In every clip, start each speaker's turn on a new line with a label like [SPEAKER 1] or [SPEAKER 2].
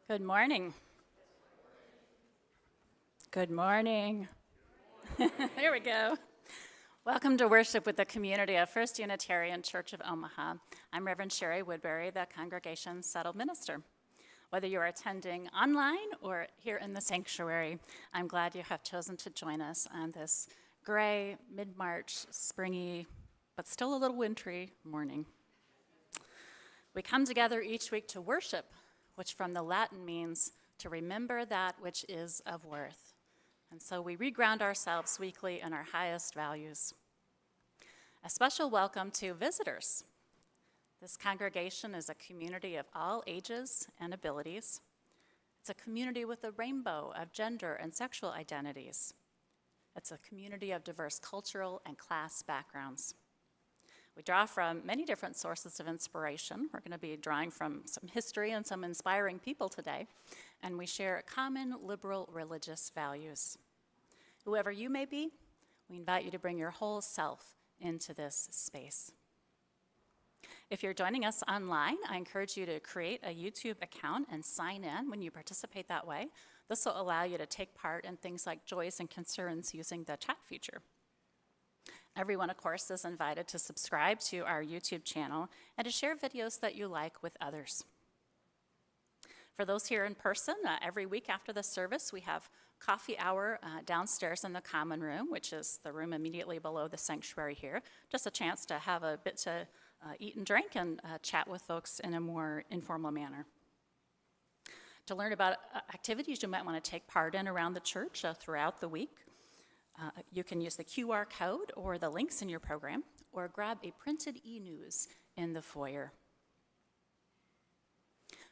[SPEAKER 1] Good morning. Good morning. Here we go. Welcome to worship with the community of First Unitarian Church of Omaha. I'm Reverend Shari Woodbury, the congregation's settled minister. Whether you're attending online or here in the sanctuary, I'm glad you have chosen to join us on this gray, mid-March, springy, but still a little wintry morning. We come together each week to worship, which from the Latin means to remember that which is of worth. And so we reground ourselves weekly in our highest values. A special welcome to visitors. This congregation is a community of all ages and abilities. It's a community with a rainbow of gender and sexual identities. It's a community of diverse cultural and class backgrounds. We draw from many different sources of inspiration. We're going to be drawing from some history and some inspiring people today, and we share common liberal religious values. Whoever you may be, we invite you to bring your whole self into this space. If you're joining us online, I encourage you to create a YouTube account and sign in when you participate that way. This will allow you to take part in things like joys and concerns using the chat feature. Everyone, of course, is invited to subscribe to our YouTube channel and to share videos that you like with others. For those here in person, every week after the service, we have coffee hour downstairs in the common room, which is the room immediately below the sanctuary here. Just a chance to have a bit to eat and drink and chat with folks in a more informal manner. To learn about activities you might want to take part in around the church throughout the week, you can use the QR code or the links in your program, or grab a printed e-news in the foyer.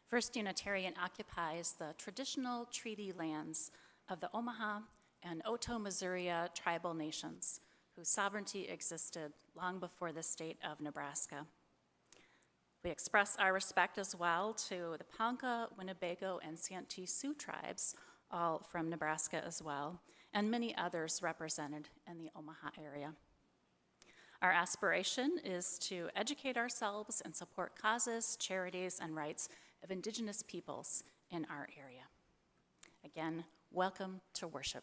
[SPEAKER 1] First Unitarian occupies the traditional treaty lands of the Omaha and Otoe-Missouri tribal nations, whose sovereignty existed long before the state of Nebraska. We express our respect as well to the Ponca, Winnebago, and Santee Sioux tribes, all from Nebraska as well, and many others represented in the Omaha area. Our aspiration is to educate ourselves and support causes, charities, and rights of Indigenous peoples in our area. Again, welcome to worship.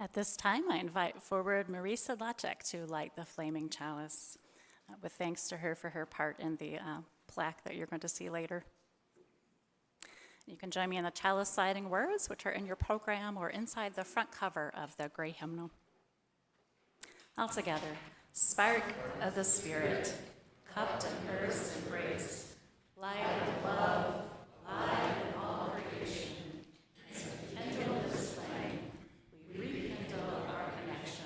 [SPEAKER 1] At this time, I invite forward Marisa Lacek to light the flaming chalice, with thanks to her for her part in the plaque that you're going to see later. You can join me in the chalice sliding words, which are in your program or inside the front cover of the gray hymnal. All together, spark of the Spirit, cupped in earth's embrace, light of love, light in all creation. As we kindle this flame, we rekindle our connection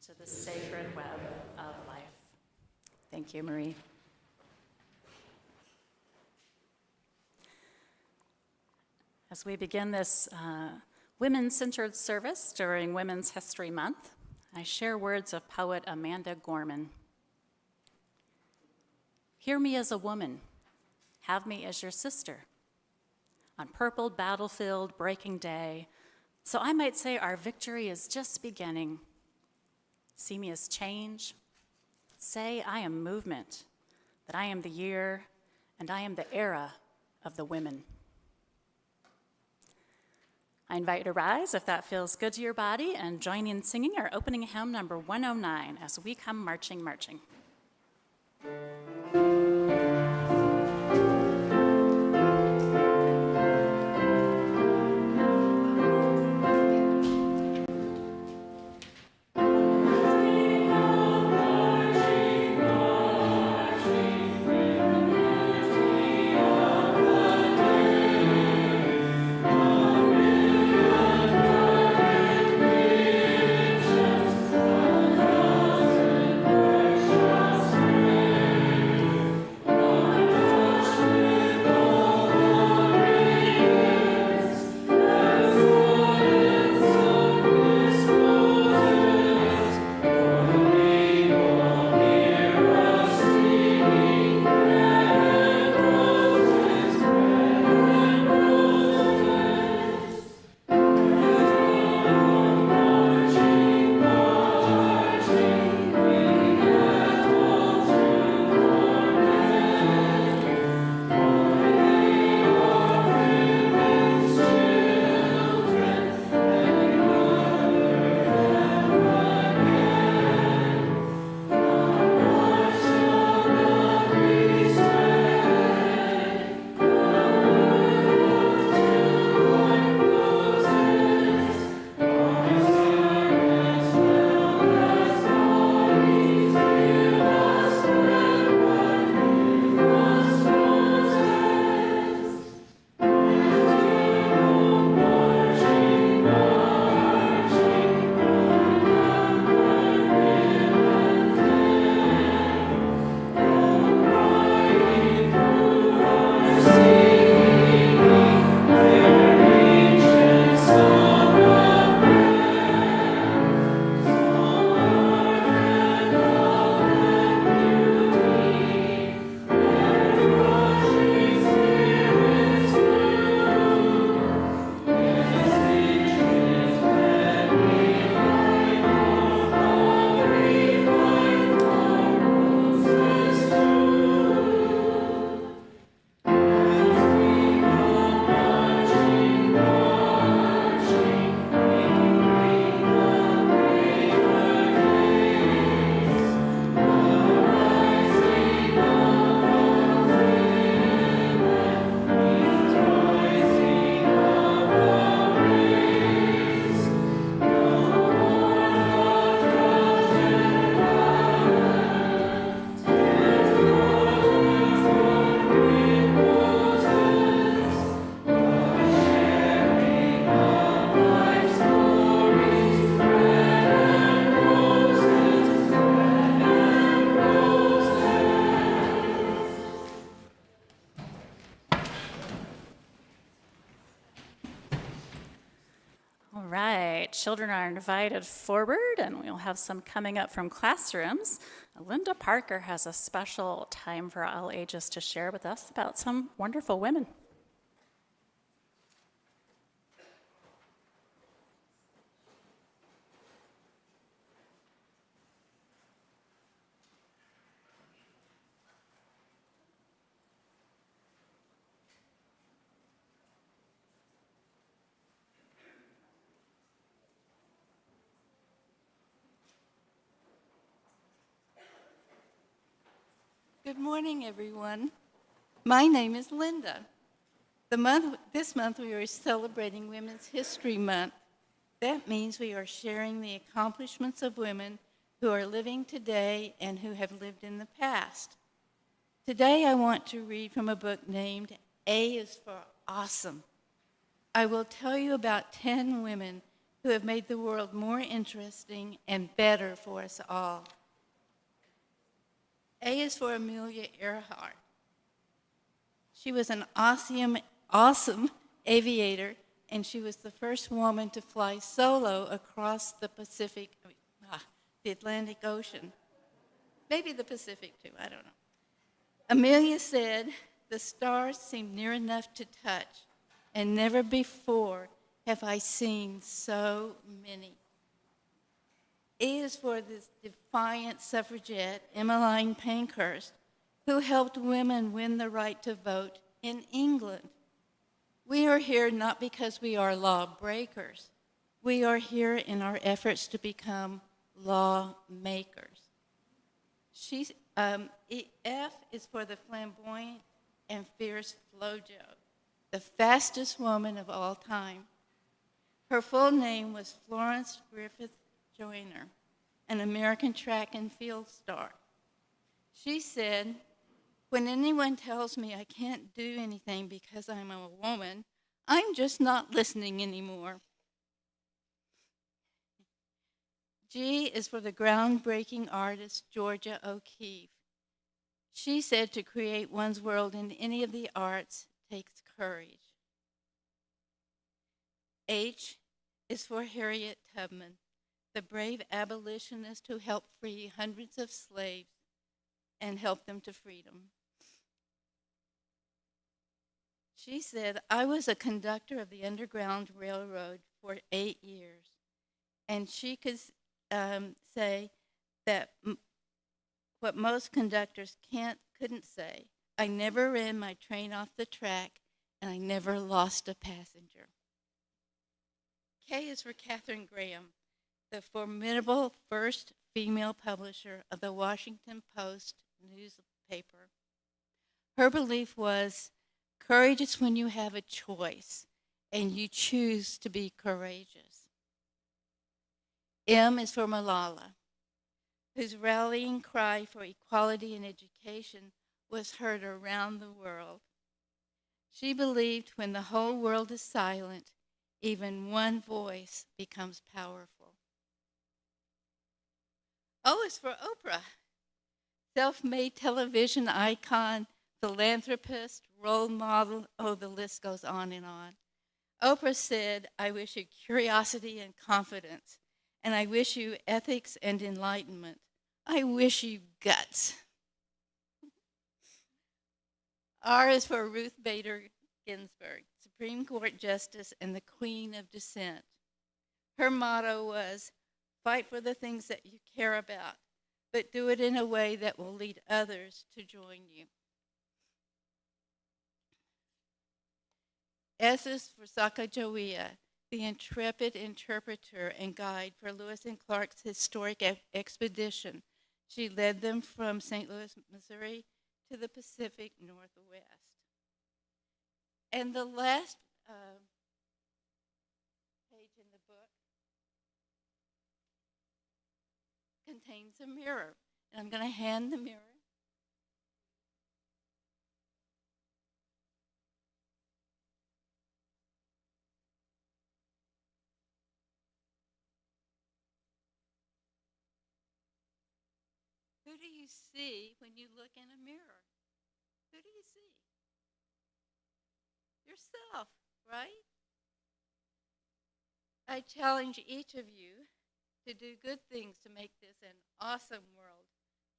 [SPEAKER 1] to the sacred web of life. Thank you, Marie. As we begin this women-centered service during Women's History Month, I share words of poet Amanda Gorman. Hear me as a woman, have me as your sister. On purple battlefield breaking day, so I might say our victory is just beginning. See me as change. Say I am movement, that I am the year, and I am the era of the women. I invite you to rise if that feels good to your body and join in singing our opening hymn number 109 as we come marching, marching. Children are invited forward, and we'll have some coming up from classrooms. Linda Parker has a special time for all ages to share with us about some wonderful women.
[SPEAKER 2] Good morning, everyone. My name is Linda. This month we are celebrating Women's History Month. That means we are sharing the accomplishments of women who are living today and who have lived in the past. Today I want to read from a book named A is for Awesome. I will tell you about 10 women who have made the world more interesting and better for us all. A is for Amelia Earhart. She was an awesome aviator, and she was the first woman to fly solo across the Atlantic Ocean. Maybe the Pacific too, I don't know. Amelia said, "The stars seem near enough to touch, and never before have I seen so many." E is for this defiant suffragette, Emmeline Pankhurst, who helped women win the right to vote in England. We are here not because we are lawbreakers. We are here in our efforts to become lawmakers. F is for the flamboyant and fierce Flojo, the fastest woman of all time. Her full name was Florence Griffith Joyner, an American track and field star. She said, "When anyone tells me I can't do anything because I'm a woman, I'm just not listening anymore." G is for the groundbreaking artist Georgia O'Keeffe. She said to create one's world in any of the arts takes courage. H is for Harriet Tubman, the brave abolitionist who helped free hundreds of slaves and help them to freedom. She said, "I was a conductor of the Underground Railroad for 8 years." And she could say that what most conductors couldn't say: "I never ran my train off the track, and I never lost a passenger." K is for Katharine Graham, the formidable first female publisher of the Washington Post newspaper. Her belief was, courage is when you have a choice and you choose to be courageous. M is for Malala, whose rallying cry for equality in education was heard around the world. She believed when the whole world is silent, even one voice becomes powerful. O is for Oprah, self-made television icon, philanthropist, role model, the list goes on and on. Oprah said, "I wish you curiosity and confidence, and I wish you ethics and enlightenment. I wish you guts." R is for Ruth Bader Ginsburg, Supreme Court Justice and the Queen of Dissent. Her motto was, "Fight for the things that you care about, but do it in a way that will lead others to join you." S is for Sacagawea, the intrepid interpreter and guide for Lewis and Clark's historic expedition. She led them from St. Louis, Missouri to the Pacific Northwest. And the last page in the book contains a mirror. And I'm going to hand the mirror. Who do you see when you look in a mirror? Who do you see? Yourself, right? I challenge each of you to do good things to make this an awesome world,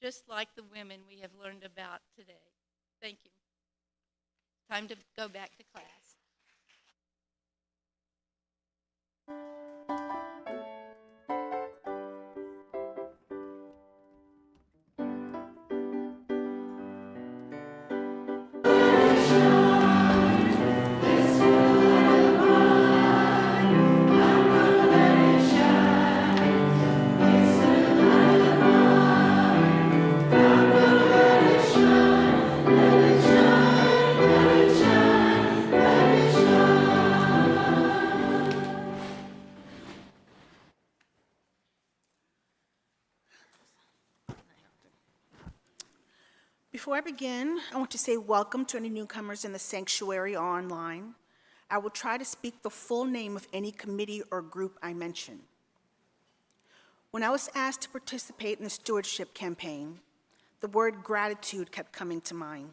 [SPEAKER 2] just like the women we have learned about today. Thank you. Time to go back to class.
[SPEAKER 3] Before I begin, I want to say welcome to any newcomers in the sanctuary or online. I will try to speak the full name of any committee or group I mention. When I was asked to participate in the stewardship campaign, the word gratitude kept coming to mind.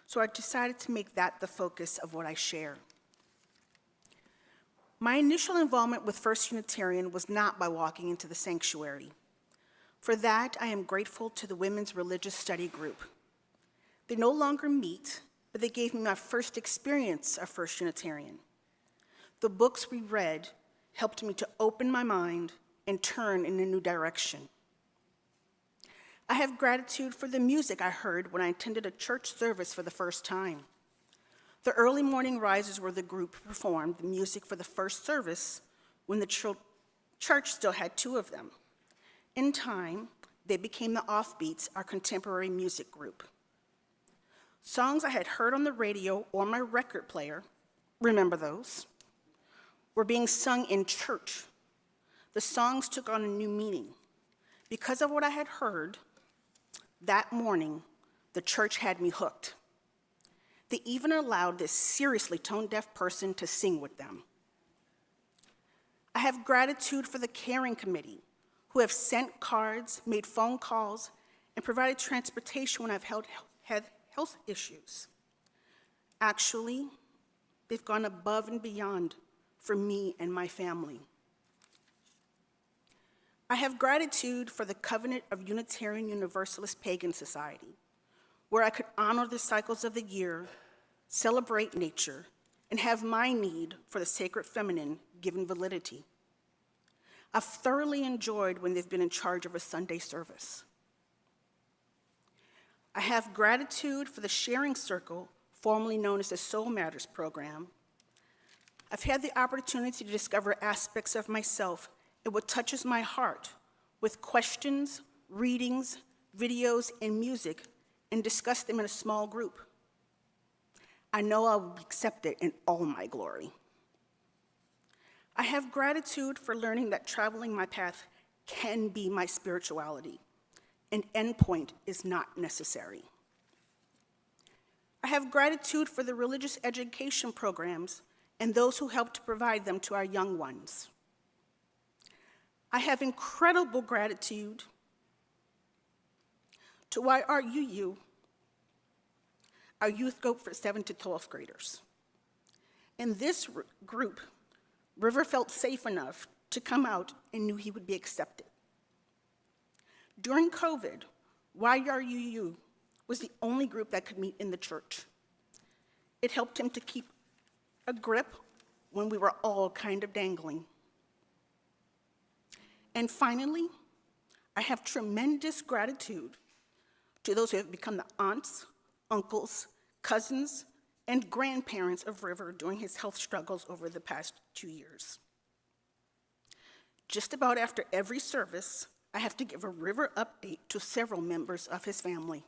[SPEAKER 3] So I decided to make that the focus of what I share. My initial involvement with First Unitarian was not by walking into the sanctuary. For that, I am grateful to the Women's Religious Study Group. They no longer meet, but they gave me my first experience of First Unitarian. The books we read helped me to open my mind and turn in a new direction. I have gratitude for the music I heard when I attended a church service for the first time. The early morning risers were the group who performed the music for the first service when the church still had 2 of them. In time, they became the Offbeats, our contemporary music group. Songs I had heard on the radio or my record player, remember those, were being sung in church. The songs took on a new meaning. Because of what I had heard, that morning, the church had me hooked. They even allowed this seriously tone-deaf person to sing with them. I have gratitude for the caring committee, who have sent cards, made phone calls, and provided transportation when I've had health issues. Actually, they've gone above and beyond for me and my family. I have gratitude for the Covenant of Unitarian Universalist Pagan Society, where I could honor the cycles of the year, celebrate nature, and have my need for the sacred feminine given validity. I've thoroughly enjoyed when they've been in charge of a Sunday service. I have gratitude for the Sharing Circle, formerly known as the Soul Matters program. I've had the opportunity to discover aspects of myself and what touches my heart with questions, readings, videos, and music, and discuss them in a small group. I know I will be accepted in all my glory. I have gratitude for learning that traveling my path can be my spirituality. An endpoint is not necessary. I have gratitude for the religious education programs and those who help to provide them to our young ones. I have incredible gratitude to YRUU, our youth group for 7th to 12th graders. In this group, River felt safe enough to come out and knew he would be accepted. During COVID, YRUU was the only group that could meet in the church. It helped him to keep a grip when we were all kind of dangling. And finally, I have tremendous gratitude to those who have become the aunts, uncles, cousins, and grandparents of River during his health struggles over the past 2 years. Just about after every service, I have to give a River update to several members of his family.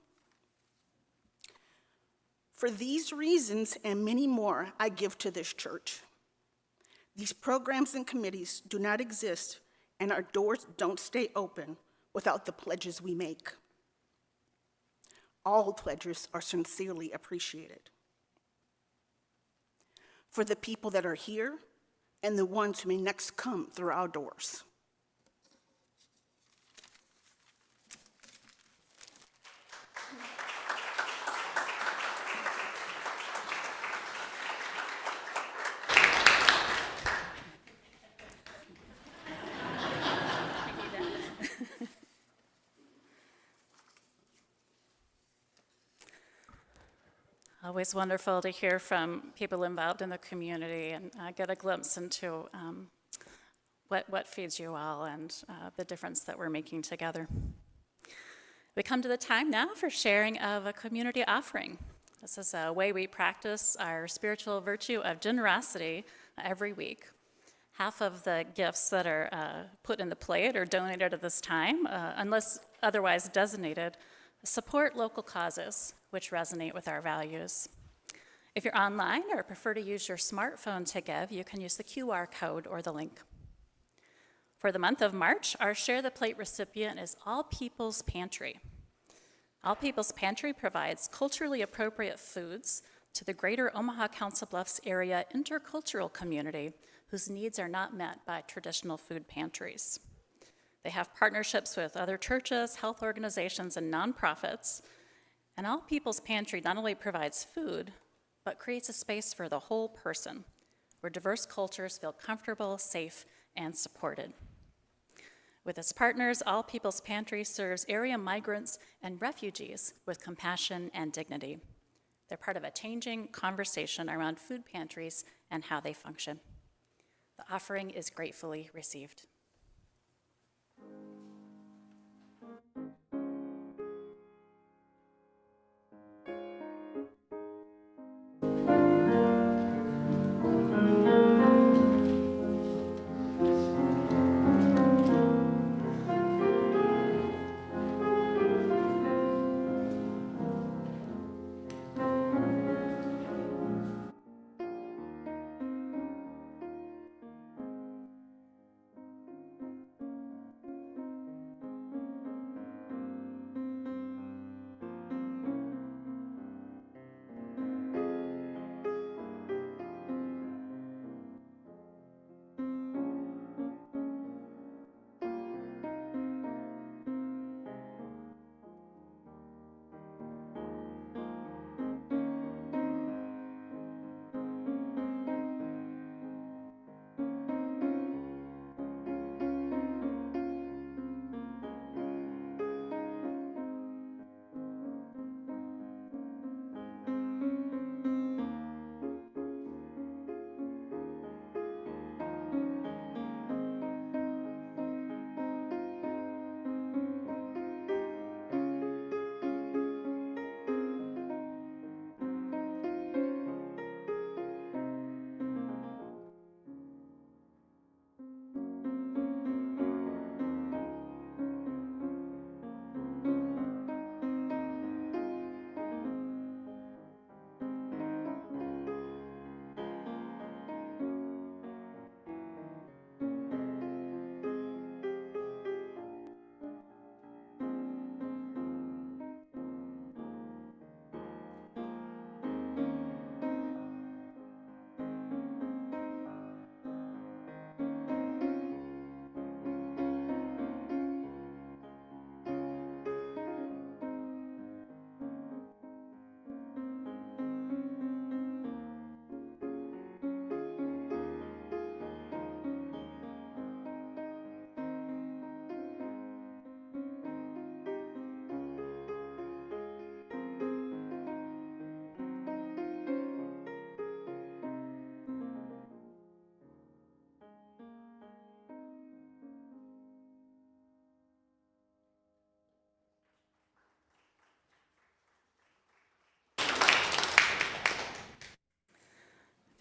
[SPEAKER 3] For these reasons and many more, I give to this church. These programs and committees do not exist, and our doors don't stay open without the pledges we make. All pledges are sincerely appreciated. For the people that are here and the ones who may next come through our doors.
[SPEAKER 1] Always wonderful to hear from people involved in the community and get a glimpse into what feeds you all and the difference that we're making together. We come to the time now for sharing of a community offering. This is a way we practice our spiritual virtue of generosity every week. Half of the gifts that are put in the plate or donated at this time, unless otherwise designated, support local causes which resonate with our values. If you're online or prefer to use your smartphone to give, you can use the QR code or the link. For the month of March, our Share the Plate recipient is All People's Pantry. All People's Pantry provides culturally appropriate foods to the greater Omaha Council Bluffs area intercultural community whose needs are not met by traditional food pantries. They have partnerships with other churches, health organizations, and nonprofits. And All People's Pantry not only provides food, but creates a space for the whole person, where diverse cultures feel comfortable, safe, and supported. With its partners, All People's Pantry serves area migrants and refugees with compassion and dignity. They're part of a changing conversation around food pantries and how they function. The offering is gratefully received.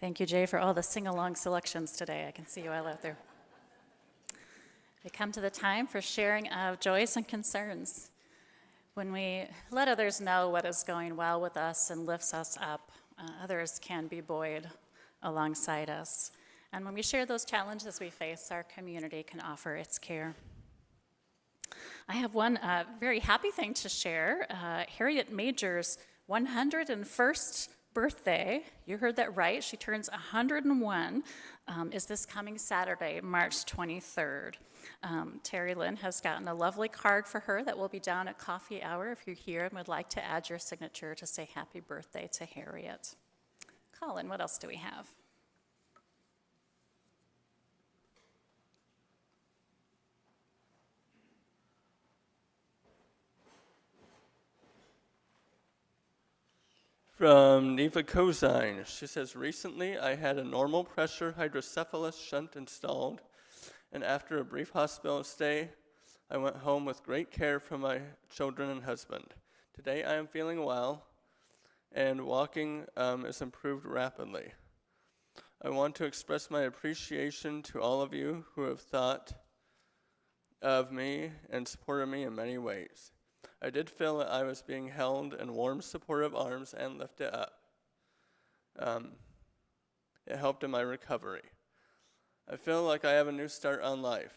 [SPEAKER 1] Thank you, Jay, for all the sing-along selections today. I can see you all out there. We come to the time for sharing of joys and concerns. When we let others know what is going well with us and lifts us up, others can be buoyed alongside us. And when we share those challenges we face, our community can offer its care. I have one very happy thing to share. Harriet Major's 101st birthday, you heard that right, she turns 101, is this coming Saturday, March 23rd. Terry Lynn has gotten a lovely card for her that will be down at coffee hour if you're here and would like to add your signature to say happy birthday to Harriet. Colin, what else do we have?
[SPEAKER 4] From Neva Cozine, she says, recently I had a normal pressure hydrocephalus shunt installed, and after a brief hospital stay, I went home with great care from my children and husband. Today I am feeling well, and walking is improved rapidly. I want to express my appreciation to all of you who have thought of me and supported me in many ways. I did feel that I was being held in warm, supportive arms and lifted up. It helped in my recovery. I feel like I have a new start on life.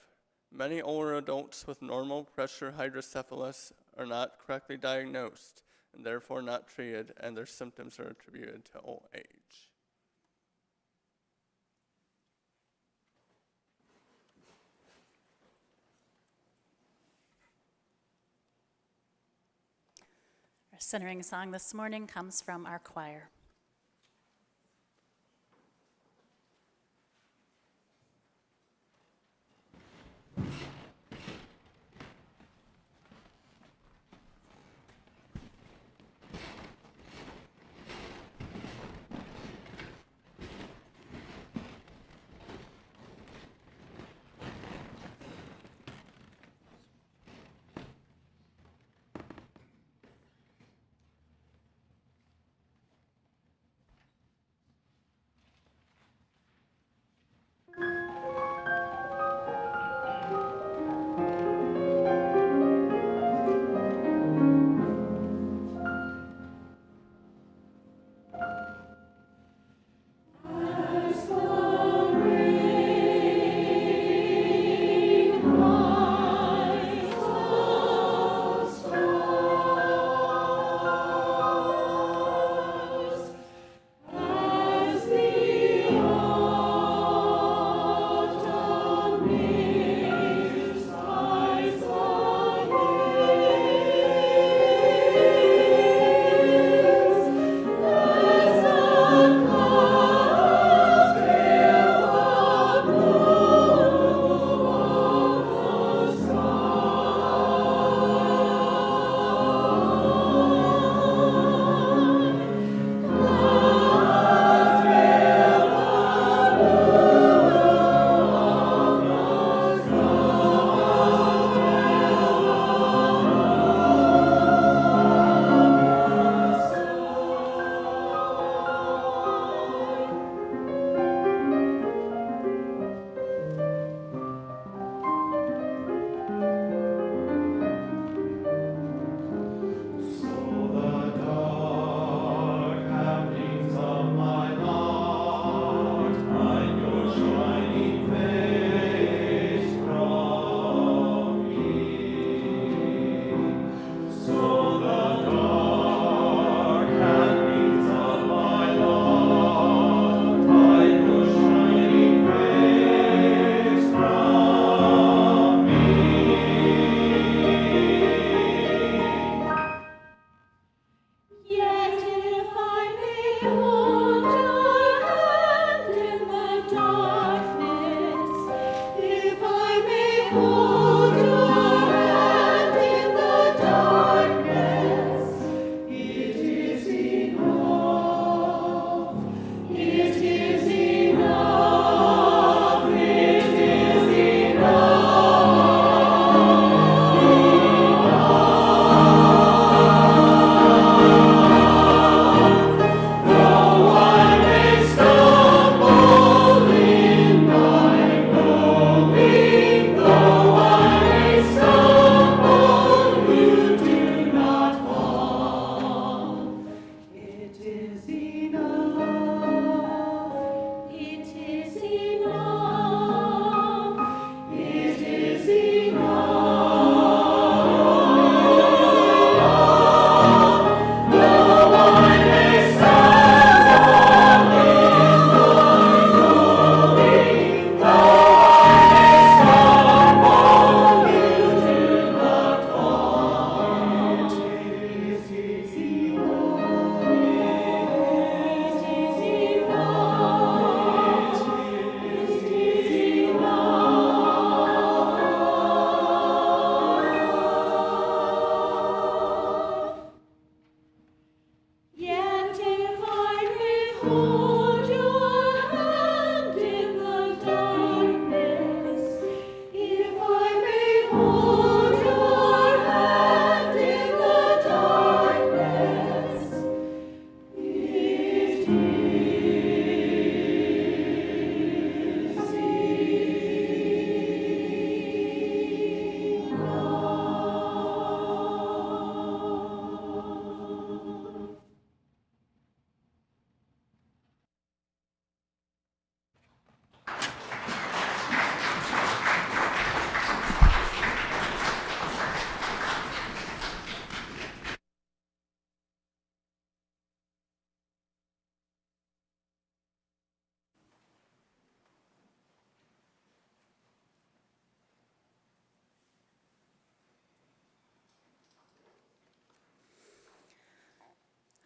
[SPEAKER 4] Many older adults with normal pressure hydrocephalus are not correctly diagnosed and therefore not treated, and their symptoms are attributed to old age.
[SPEAKER 1] Our centering song this morning comes from our choir.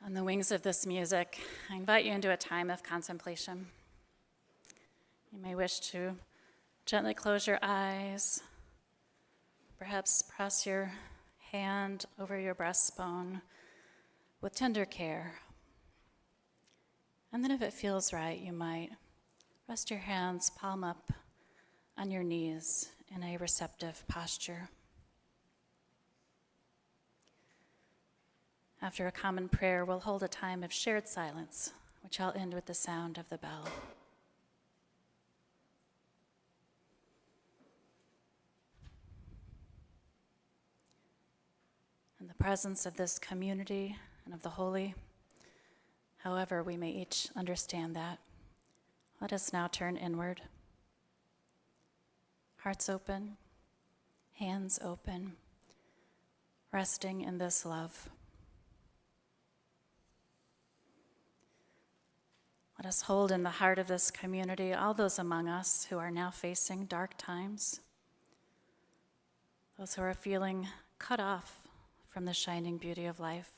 [SPEAKER 1] On the wings of this music, I invite you into a time of contemplation. You may wish to gently close your eyes, perhaps press your hand over your breastbone with tender care. And then if it feels right, you might rest your hands palm up on your knees in a receptive posture. After a common prayer, we'll hold a time of shared silence, which I'll end with the sound of the bell. In the presence of this community and of the holy, however we may each understand that, let us now turn inward. Hearts open, hands open, resting in this love. Let us hold in the heart of this community all those among us who are now facing dark times, those who are feeling cut off from the shining beauty of life,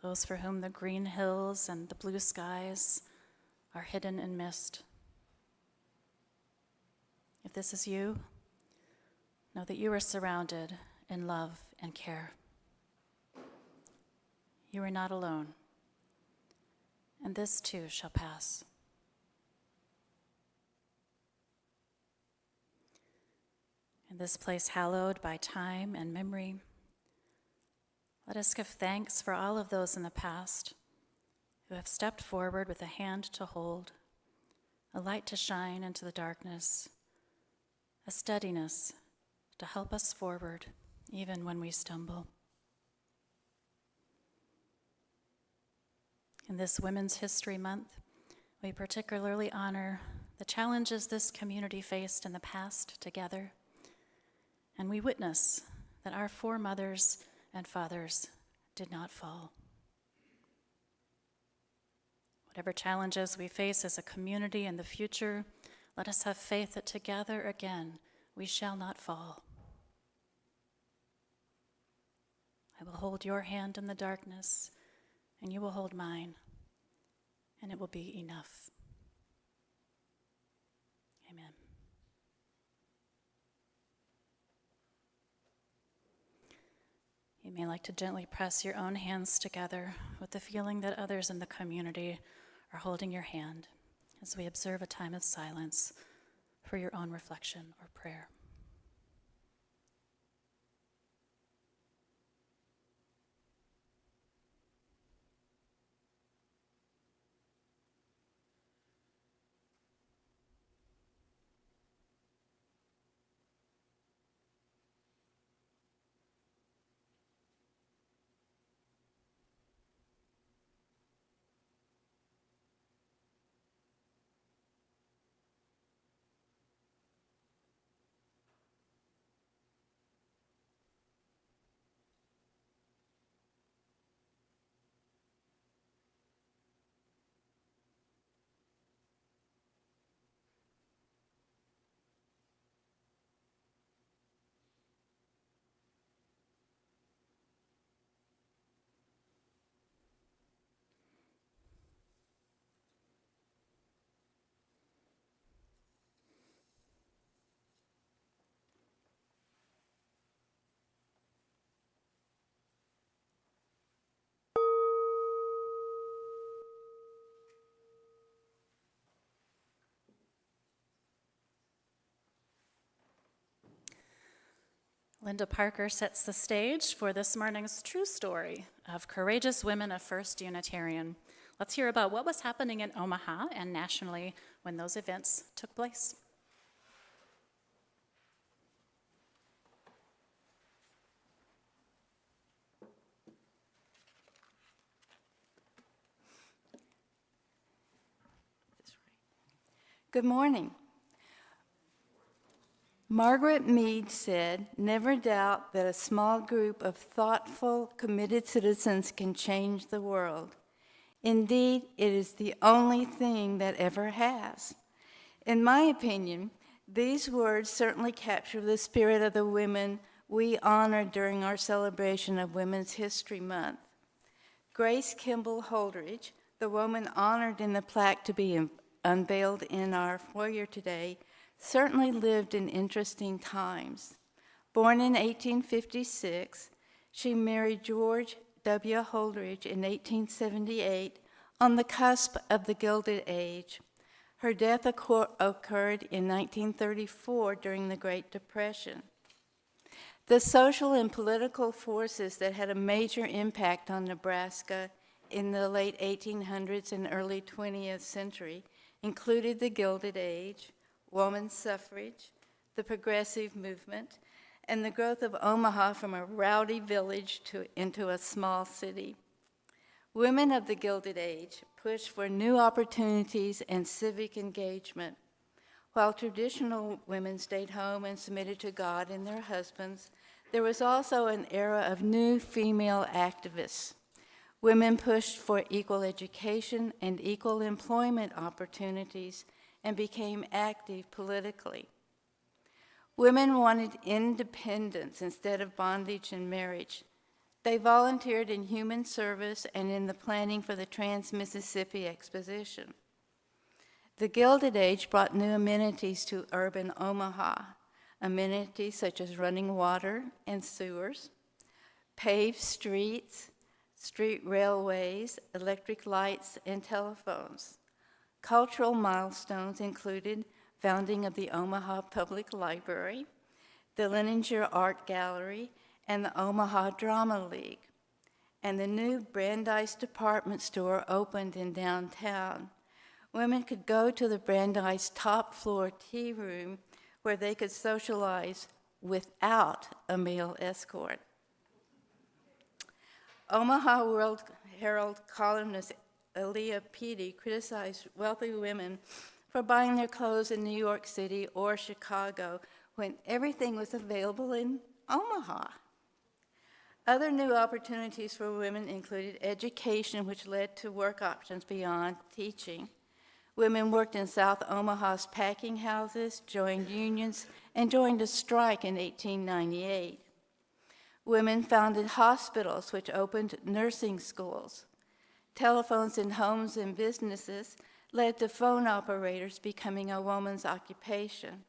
[SPEAKER 1] those for whom the green hills and the blue skies are hidden in mist. If this is you, know that you are surrounded in love and care. You are not alone, and this too shall pass. In this place hallowed by time and memory, let us give thanks for all of those in the past who have stepped forward with a hand to hold, a light to shine into the darkness, a steadiness to help us forward even when we stumble. In this Women's History Month, we particularly honor the challenges this community faced in the past together, and we witness that our foremothers and fathers did not fall. Whatever challenges we face as a community in the future, let us have faith that together again we shall not fall. I will hold your hand in the darkness, and you will hold mine, and it will be enough. Amen. You may like to gently press your own hands together with the feeling that others in the community are holding your hand as we observe a time of silence for your own reflection or prayer. Linda Parker sets the stage for this morning's true story of courageous women of First Unitarian. Let's hear about what was happening in Omaha and nationally when those events took place.
[SPEAKER 2] Good morning. Margaret Mead said, "Never doubt that a small group of thoughtful, committed citizens can change the world. Indeed, it is the only thing that ever has." In my opinion, these words certainly capture the spirit of the women we honored during our celebration of Women's History Month. Grace Holdrege, the woman honored in the plaque to be unveiled in our foyer today, certainly lived in interesting times. Born in 1856, she married George W. Holdrege in 1878 on the cusp of the Gilded Age. Her death occurred in 1934 during the Great Depression. The social and political forces that had a major impact on Nebraska in the late 1800s and early 20th century included the Gilded Age, women's suffrage, the progressive movement, and the growth of Omaha from a rowdy village into a small city. Women of the Gilded Age pushed for new opportunities and civic engagement. While traditional women stayed home and submitted to God and their husbands, there was also an era of new female activists. Women pushed for equal education and equal employment opportunities and became active politically. Women wanted independence instead of bondage and marriage. They volunteered in human service and in the planning for the Trans-Mississippi Exposition. The Gilded Age brought new amenities to urban Omaha, amenities such as running water and sewers, paved streets, street railways, electric lights, and telephones. Cultural milestones included founding of the Omaha Public Library, the Leninger Art Gallery, and the Omaha Drama League. And the new Brandeis department store opened in downtown. Women could go to the Brandeis top floor tea room where they could socialize without a male escort. Omaha World Herald columnist Aaliyah Peedy criticized wealthy women for buying their clothes in New York City or Chicago when everything was available in Omaha. Other new opportunities for women included education, which led to work options beyond teaching. Women worked in South Omaha's packing houses, joined unions, and joined a strike in 1898. Women founded hospitals, which opened nursing schools. Telephones in homes and businesses led to phone operators becoming a woman's occupation.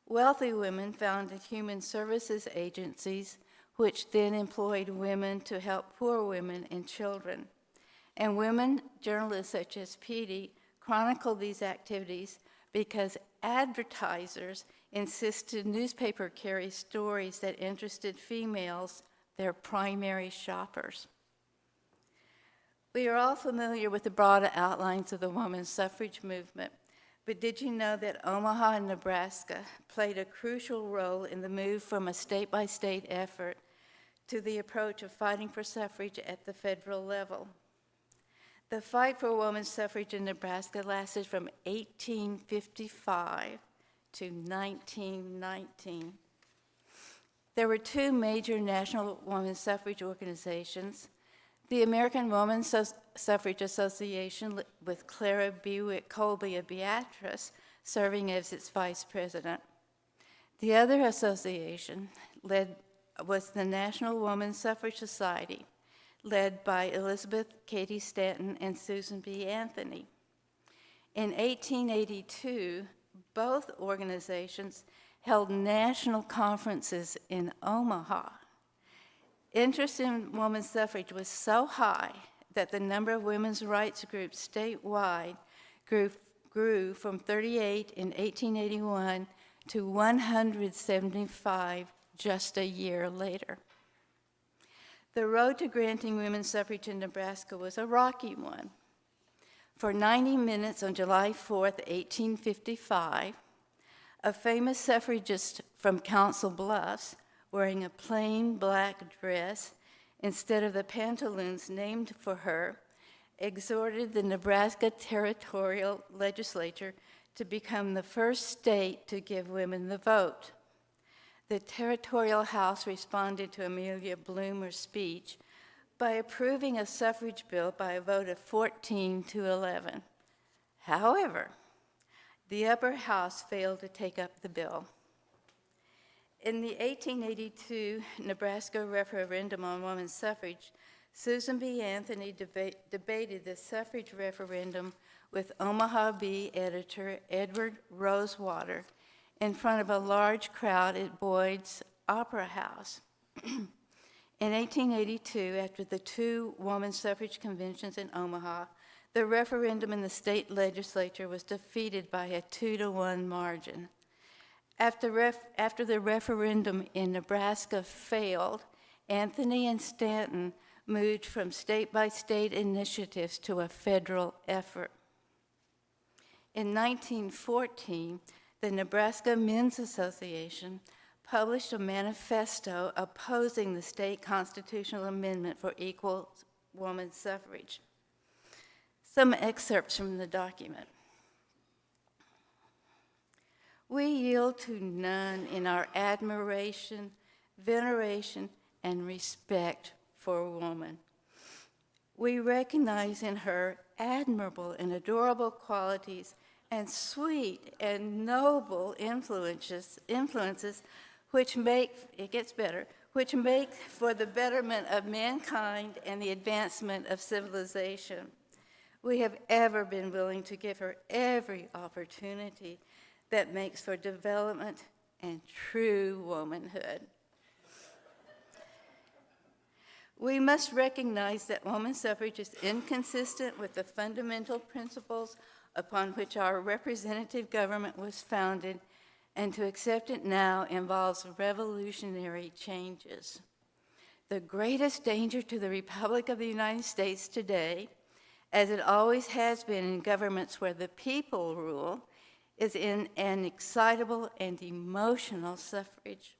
[SPEAKER 2] Wealthy women founded human services agencies, which then employed women to help poor women and children. And women journalists such as Peedy chronicled these activities because advertisers insisted newspaper carry stories that interested females, their primary shoppers. We are all familiar with the broad outlines of the women's suffrage movement, but did you know that Omaha and Nebraska played a crucial role in the move from a state-by-state effort to the approach of fighting for suffrage at the federal level? The fight for women's suffrage in Nebraska lasted from 1855 to 1919. There were two major national women's suffrage organizations: the American Women's Suffrage Association, with Clara Bewick Colby of Beatrice serving as its vice president. The other association was the National Women's Suffrage Society, led by Elizabeth Cady Stanton and Susan B. Anthony. In 1882, both organizations held national conferences in Omaha. Interest in women's suffrage was so high that the number of women's rights groups statewide grew from 38 in 1881 to 175 just a year later. The road to granting women's suffrage in Nebraska was a rocky one. For 90 minutes on July 4th, 1855, a famous suffragist from Council Bluffs, wearing a plain black dress instead of the pantaloons named for her, exhorted the Nebraska Territorial Legislature to become the first state to give women the vote. The Territorial House responded to Amelia Bloomer's speech by approving a suffrage bill by a vote of 14 to 11. However, the upper house failed to take up the bill. In the 1882 Nebraska referendum on women's suffrage, Susan B. Anthony debated the suffrage referendum with Omaha Bee editor Edward Rosewater in front of a large crowd at Boyd's Opera House. In 1882, after the two woman suffrage conventions in Omaha, the referendum in the state legislature was defeated by a 2-to-1 margin. After the referendum in Nebraska failed, Anthony and Stanton moved from state-by-state initiatives to a federal effort. In 1914, the Nebraska Men's Association published a manifesto opposing the state constitutional amendment for equal woman suffrage. Some excerpts from the document. We yield to none in our admiration, veneration, and respect for woman. We recognize in her admirable and adorable qualities and sweet and noble influences which make, it gets better, which make for the betterment of mankind and the advancement of civilization. We have ever been willing to give her every opportunity that makes for development and true womanhood. We must recognize that woman suffrage is inconsistent with the fundamental principles upon which our representative government was founded, and to accept it now involves revolutionary changes. The greatest danger to the Republic of the United States today, as it always has been in governments where the people rule, is in an excitable and emotional suffrage.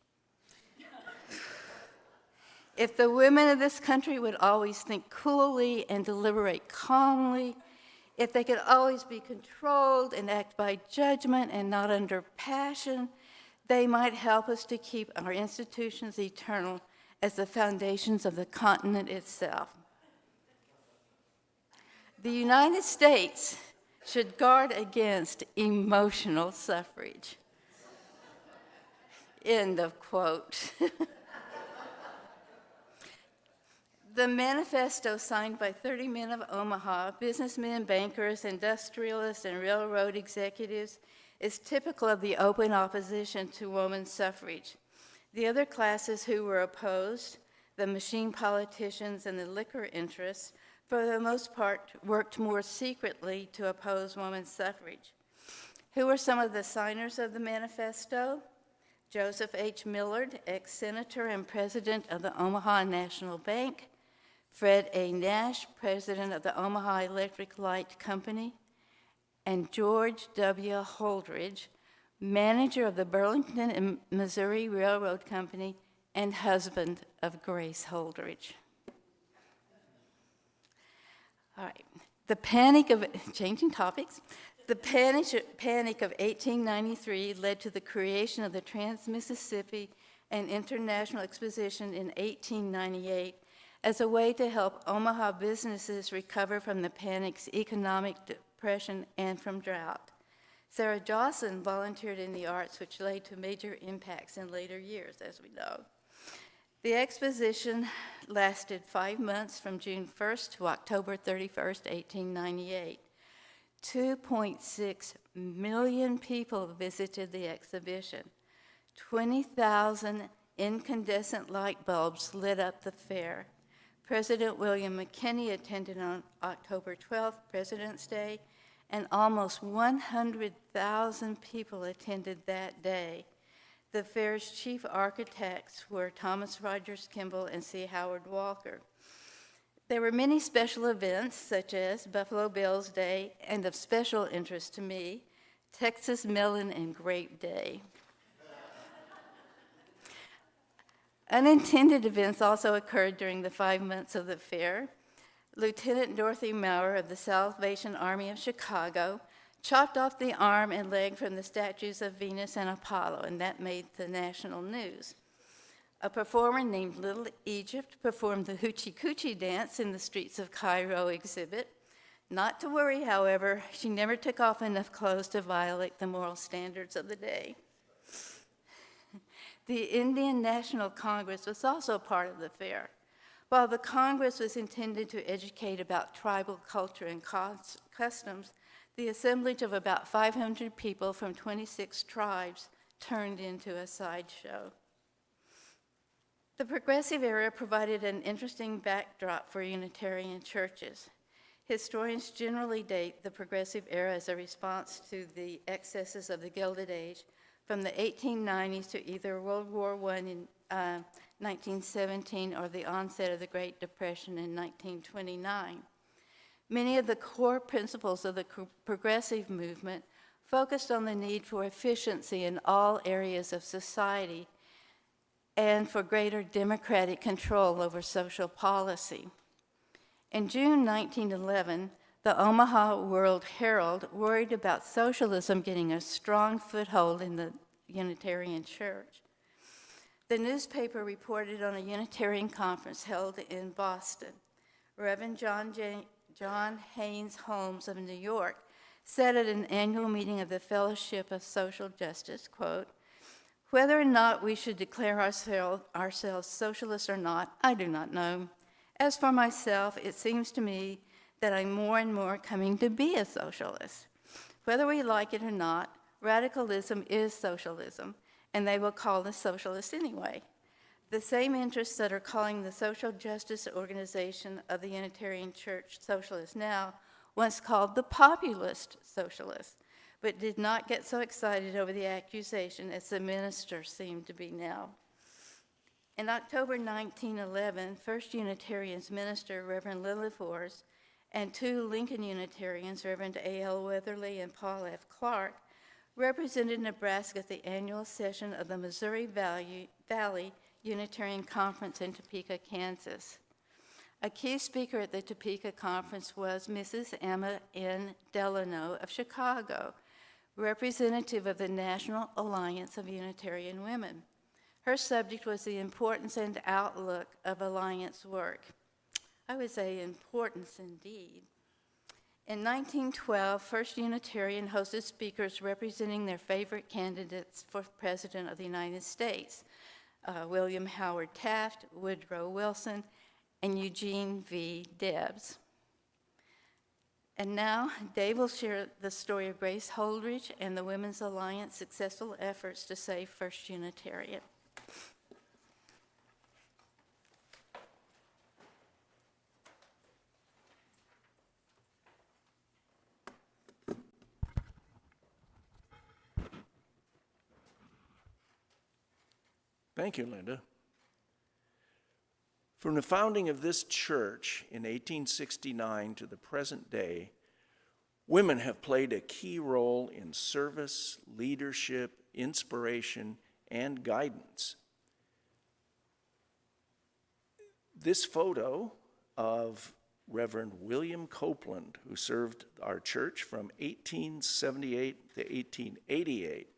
[SPEAKER 2] If the women of this country would always think coolly and deliberate calmly, if they could always be controlled and act by judgment and not under passion, they might help us to keep our institutions eternal as the foundations of the continent itself. The United States should guard against emotional suffrage. End of quote. The manifesto signed by 30 men of Omaha, businessmen, bankers, industrialists, and railroad executives, is typical of the open opposition to woman suffrage. The other classes who were opposed, the machine politicians and the liquor interests, for the most part worked more secretly to oppose women's suffrage. Who were some of the signers of the manifesto? Joseph H. Millard, ex-senator and president of the Omaha National Bank; Fred A. Nash, president of the Omaha Electric Light Company; and George W. Holdrege, manager of the Burlington and Missouri Railroad Company and husband of Grace Holdrege. All right, changing topics. The panic of 1893 led to the creation of the Trans-Mississippi and International Exposition in 1898 as a way to help Omaha businesses recover from the panic's economic depression and from drought. Sarah Jawson volunteered in the arts, which led to major impacts in later years, as we know. The exposition lasted 5 months from June 1st to October 31st, 1898. 2.6 million people visited the exhibition. 20,000 incandescent light bulbs lit up the fair. President William McKinney attended on October 12th, President's Day, and almost 100,000 people attended that day. The fair's chief architects were Thomas Rogers Kimball and C. Howard Walker. There were many special events, such as Buffalo Bills Day, and of special interest to me, Texas Melon and Grape Day. Unintended events also occurred during the 5 months of the fair. Lieutenant Dorothy Maurer of the Salvation Army of Chicago chopped off the arm and leg from the statues of Venus and Apollo, and that made the national news. A performer named Little Egypt performed the Hoochie Coochie dance in the streets of Cairo exhibit. Not to worry, however, she never took off enough clothes to violate the moral standards of the day. The Indian National Congress was also part of the fair. While the Congress was intended to educate about tribal culture and customs, the assemblage of about 500 people from 26 tribes turned into a sideshow. The Progressive Era provided an interesting backdrop for Unitarian churches. Historians generally date the Progressive Era as a response to the excesses of the Gilded Age from the 1890s to either World War I in 1917 or the onset of the Great Depression in 1929. Many of the core principles of the progressive movement focused on the need for efficiency in all areas of society and for greater democratic control over social policy. In June 1911, the Omaha World Herald worried about socialism getting a strong foothold in the Unitarian Church. The newspaper reported on a Unitarian conference held in Boston. Reverend John Haynes Holmes of New York said at an annual meeting of the Fellowship of Social Justice, quote, "Whether or not we should declare ourselves socialists or not, I do not know. As for myself, it seems to me that I'm more and more coming to be a socialist. Whether we like it or not, radicalism is socialism, and they will call us socialists anyway. The same interests that are calling the social justice organization of the Unitarian Church socialist now once called the populist socialists, but did not get so excited over the accusation as the minister seemed to be now." In October 1911, First Unitarians minister Reverend Lily Force and two Lincoln Unitarians, Reverend A.L. Weatherly and Paul F. Clark, represented Nebraska at the annual session of the Missouri Valley Unitarian Conference in Topeka, Kansas. A key speaker at the Topeka Conference was Mrs. Emma N. Delano of Chicago, representative of the National Alliance of Unitarian Women. Her subject was the importance and outlook of Alliance work. I would say importance indeed. In 1912, First Unitarian hosted speakers representing their favorite candidates for President of the United States, William Howard Taft, Woodrow Wilson, and Eugene V. Debs. And now, Dave will share the story of Grace Holdrege and the Women's Alliance's successful efforts to save First Unitarian.
[SPEAKER 5] Thank you, Linda. From the founding of this church in 1869 to the present day, women have played a key role in service, leadership, inspiration, and guidance. This photo of Reverend William Copeland, who served our church from 1878 to 1888,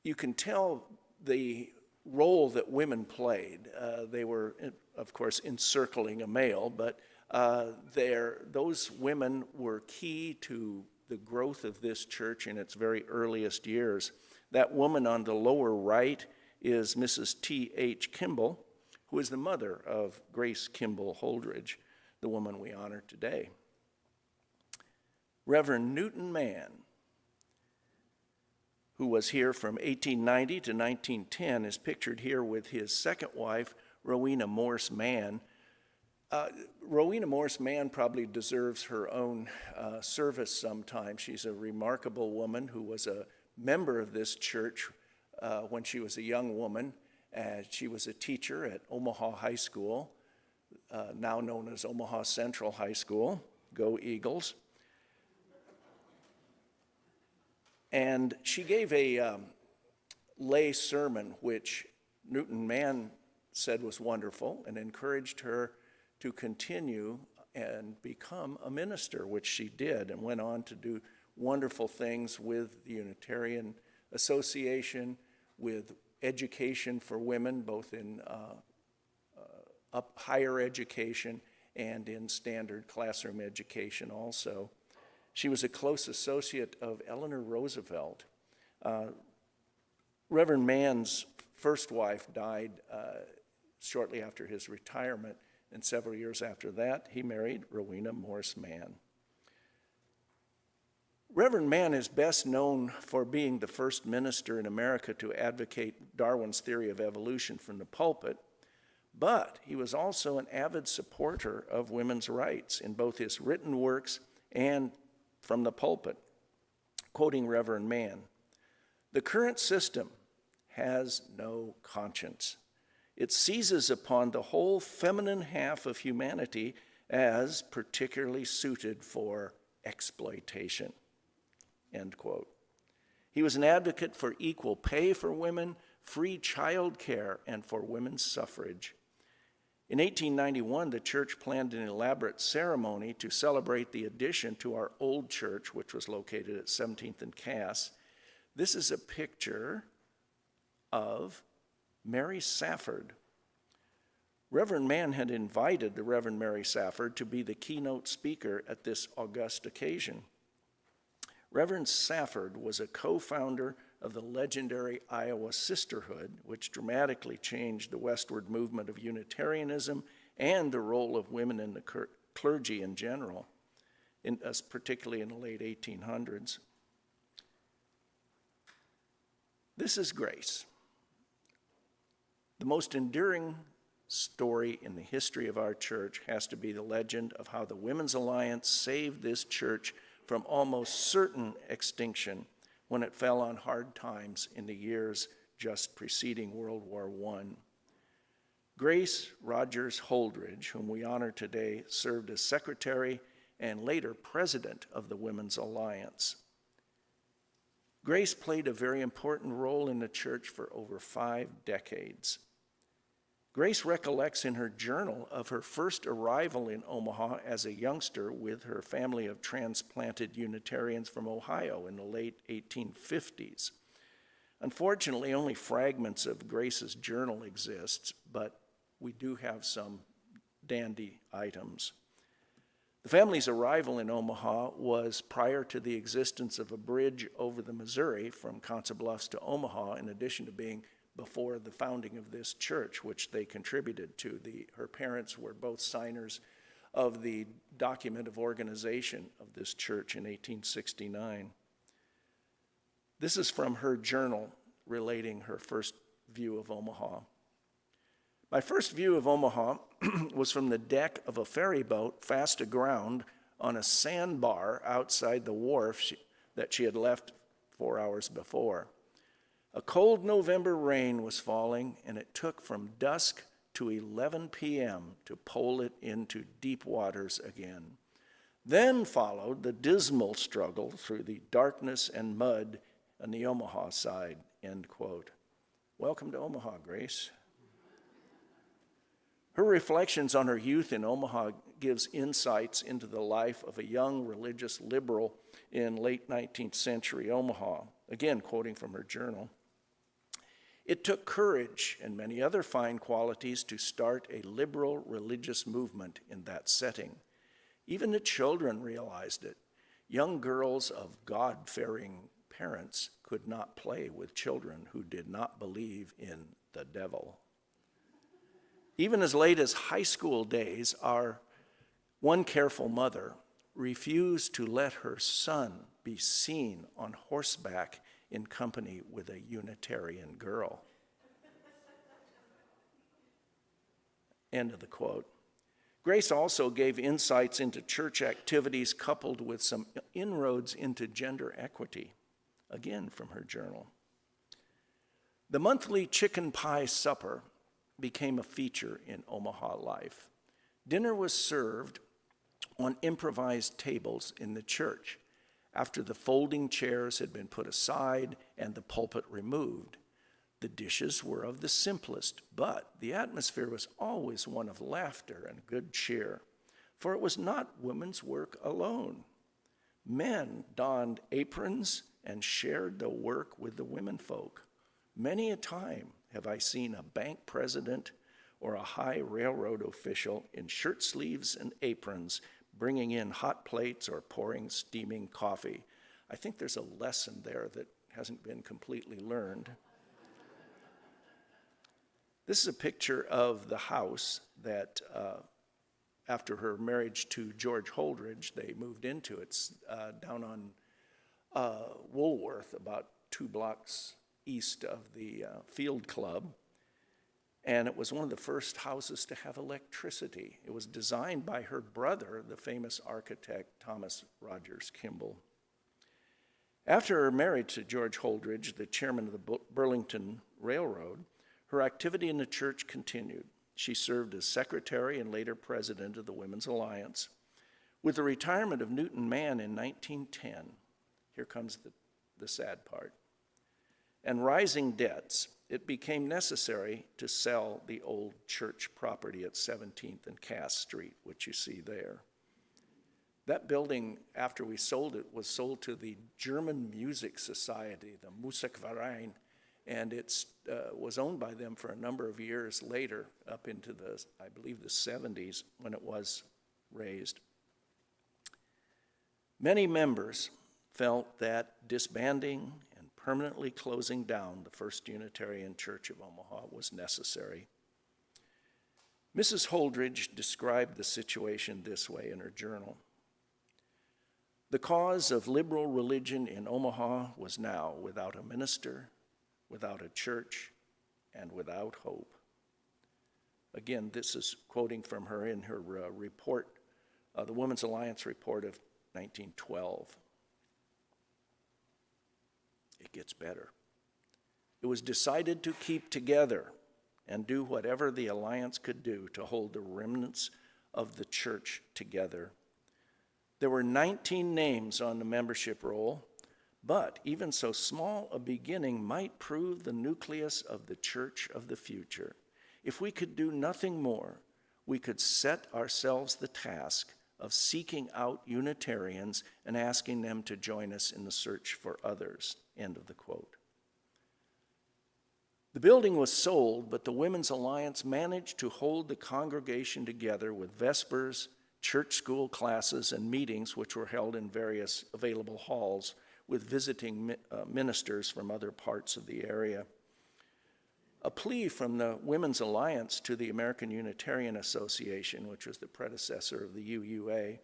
[SPEAKER 5] you can tell the role that women played. They were, of course, encircling a male, but those women were key to the growth of this church in its very earliest years. That woman on the lower right is Mrs. T.H. Kimball, who is the mother of Grace Kimball Holdrege, the woman we honor today. Reverend Newton Mann, who was here from 1890 to 1910, is pictured here with his second wife, Rowena Morse Mann. Rowena Morse Mann probably deserves her own service sometime. She's a remarkable woman who was a member of this church when she was a young woman. She was a teacher at Omaha High School, now known as Omaha Central High School. Go Eagles. And she gave a lay sermon, which Newton Mann said was wonderful, and encouraged her to continue and become a minister, which she did, and went on to do wonderful things with the Unitarian Association, with education for women, both in higher education and in standard classroom education also. She was a close associate of Eleanor Roosevelt. Reverend Mann's first wife died shortly after his retirement, and several years after that, he married Rowena Morse Mann. Reverend Mann is best known for being the first minister in America to advocate Darwin's theory of evolution from the pulpit, but he was also an avid supporter of women's rights in both his written works and from the pulpit. Quoting Reverend Mann, "The current system has no conscience. It seizes upon the whole feminine half of humanity as particularly suited for exploitation." End quote. He was an advocate for equal pay for women, free child care, and for women's suffrage. In 1891, the church planned an elaborate ceremony to celebrate the addition to our old church, which was located at 17th and Cass. This is a picture of Mary Safford. Reverend Mann had invited the Reverend Mary Safford to be the keynote speaker at this august occasion. Reverend Safford was a co-founder of the legendary Iowa Sisterhood, which dramatically changed the westward movement of Unitarianism and the role of women in the clergy in general, particularly in the late 1800s. This is Grace. The most enduring story in the history of our church has to be the legend of how the Women's Alliance saved this church from almost certain extinction when it fell on hard times in the years just preceding World War I. Grace Rogers Holdrege, whom we honor today, served as secretary and later president of the Women's Alliance. Grace played a very important role in the church for over 5 decades. Grace recollects in her journal of her first arrival in Omaha as a youngster with her family of transplanted Unitarians from Ohio in the late 1850s. Unfortunately, only fragments of Grace's journal exist, but we do have some dandy items. The family's arrival in Omaha was prior to the existence of a bridge over the Missouri from Council Bluffs to Omaha, in addition to being before the founding of this church, which they contributed to. Her parents were both signers of the document of organization of this church in 1869. This is from her journal relating her first view of Omaha. "My first view of Omaha was from the deck of a ferry boat fast aground on a sandbar outside the wharf that she had left 4 hours before. A cold November rain was falling, and it took from dusk to 11 p.m. to pole it into deep waters again. Then followed the dismal struggle through the darkness and mud on the Omaha side," end quote. Welcome to Omaha, Grace. Her reflections on her youth in Omaha gives insights into the life of a young religious liberal in late 19th century Omaha. Again, quoting from her journal. "It took courage and many other fine qualities to start a liberal religious movement in that setting. Even the children realized it. Young girls of God-fearing parents could not play with children who did not believe in the devil. Even as late as high school days, our one careful mother refused to let her son be seen on horseback in company with a Unitarian girl." End of the quote. Grace also gave insights into church activities coupled with some inroads into gender equity, again from her journal. "The monthly chicken pie supper became a feature in Omaha life. Dinner was served on improvised tables in the church, after the folding chairs had been put aside and the pulpit removed. The dishes were of the simplest, but the atmosphere was always one of laughter and good cheer, for it was not women's work alone. Men donned aprons and shared the work with the womenfolk. Many a time have I seen a bank president or a high railroad official in shirt sleeves and aprons bringing in hot plates or pouring steaming coffee." I think there's a lesson there that hasn't been completely learned. This is a picture of the house that, after her marriage to George Holdrege, they moved into. It's down on Woolworth, about 2 blocks east of the Field Club. And it was one of the first houses to have electricity. It was designed by her brother, the famous architect Thomas Rogers Kimball. After her marriage to George Holdrege, the chairman of the Burlington Railroad, her activity in the church continued. She served as secretary and later president of the Women's Alliance. With the retirement of Newton Mann in 1910, here comes the sad part, and rising debts, it became necessary to sell the old church property at 17th and Cass Street, which you see there. That building, after we sold it, was sold to the German Music Society, the Musikverein, and it was owned by them for a number of years later, up into the, I believe, the 70s, when it was raised. Many members felt that disbanding and permanently closing down the First Unitarian Church of Omaha was necessary. Mrs. Holdrege described the situation this way in her journal. The cause of liberal religion in Omaha was now without a minister, without a church, and without hope. Again, this is quoting from her in her report, the Women's Alliance report of 1912. It gets better. It was decided to keep together and do whatever the Alliance could do to hold the remnants of the church together. There were 19 names on the membership roll, but even so small a beginning might prove the nucleus of the church of the future. If we could do nothing more, we could set ourselves the task of seeking out Unitarians and asking them to join us in the search for others. End of the quote. The building was sold, but the Women's Alliance managed to hold the congregation together with vespers, church school classes, and meetings which were held in various available halls with visiting ministers from other parts of the area. A plea from the Women's Alliance to the American Unitarian Association, which was the predecessor of the UUA,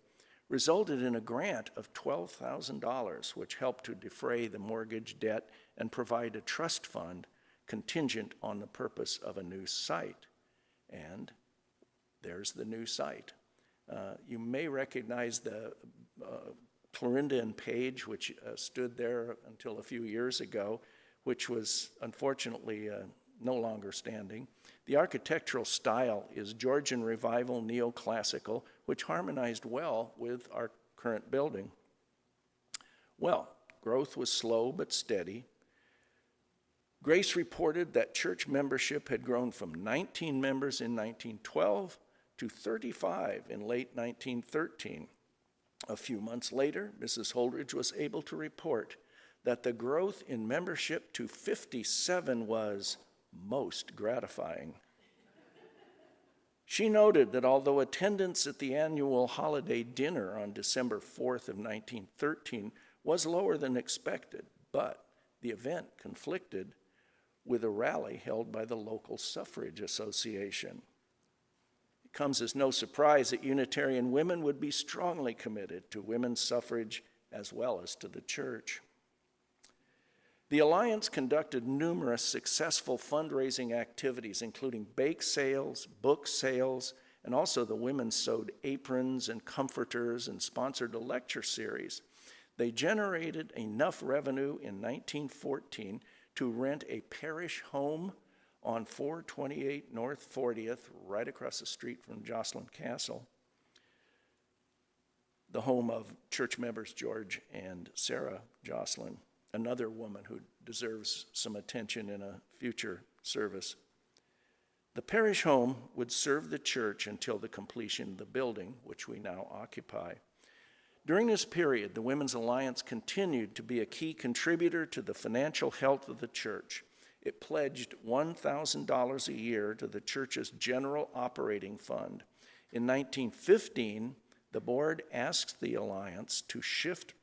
[SPEAKER 5] resulted in a grant of $12,000, which helped to defray the mortgage debt and provide a trust fund contingent on the purpose of a new site. And there's the new site. You may recognize the Clorinda page, which stood there until a few years ago, which was unfortunately no longer standing. The architectural style is Georgian Revival neoclassical, which harmonized well with our current building. Well, growth was slow but steady. Grace reported that church membership had grown from 19 members in 1912 to 35 in late 1913. A few months later, Mrs. Holdrege was able to report that the growth in membership to 57 was most gratifying. She noted that although attendance at the annual holiday dinner on December 4th of 1913 was lower than expected, but the event conflicted with a rally held by the local suffrage association. It comes as no surprise that Unitarian women would be strongly committed to women's suffrage as well as to the church. The Alliance conducted numerous successful fundraising activities, including bake sales, book sales, and also the women sewed aprons and comforters and sponsored a lecture series. They generated enough revenue in 1914 to rent a parish home on 428 North 40th, right across the street from Jocelyn Castle, the home of church members George and Sarah Jocelyn, another woman who deserves some attention in a future service. The parish home would serve the church until the completion of the building, which we now occupy. During this period, the Women's Alliance continued to be a key contributor to the financial health of the church. It pledged $1,000 a year to the church's general operating fund. In 1915, the board asked the Alliance to shift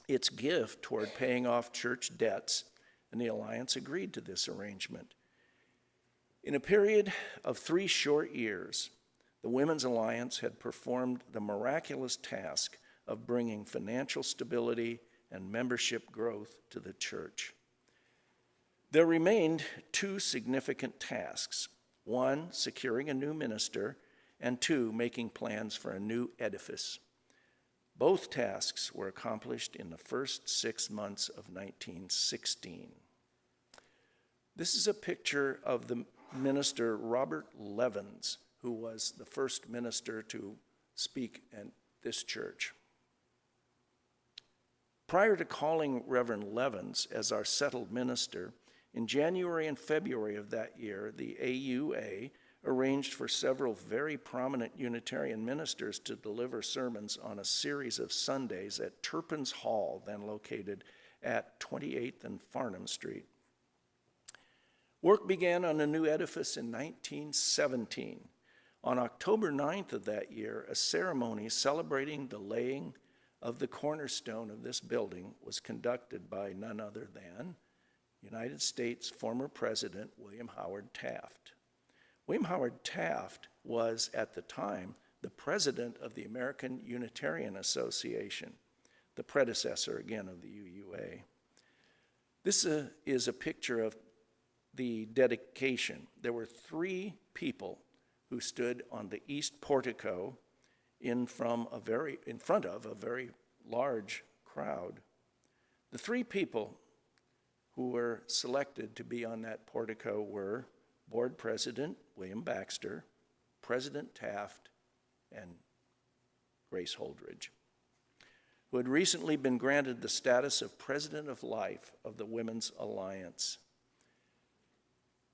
[SPEAKER 5] its gift toward paying off church debts, and the Alliance agreed to this arrangement. In a period of 3 short years, the Women's Alliance had performed the miraculous task of bringing financial stability and membership growth to the church. There remained 2 significant tasks. 1, securing a new minister, and 2, making plans for a new edifice. Both tasks were accomplished in the first 6 months of 1916. This is a picture of the minister Robert Levins, who was the first minister to speak at this church. Prior to calling Reverend Levins as our settled minister, in January and February of that year, the AUA arranged for several very prominent Unitarian ministers to deliver sermons on a series of Sundays at Turpin's Hall, then located at 28th and Farnham Street. Work began on a new edifice in 1917. On October 9th of that year, a ceremony celebrating the laying of the cornerstone of this building was conducted by none other than United States former President William Howard Taft. William Howard Taft was, at the time, the president of the American Unitarian Association, the predecessor, again, of the UUA. This is a picture of the dedication. There were 3 people who stood on the east portico in front of a very large crowd. The 3 people who were selected to be on that portico were Board President William Baxter, President Taft, and Grace Holdrege, who had recently been granted the status of President of Life of the Women's Alliance.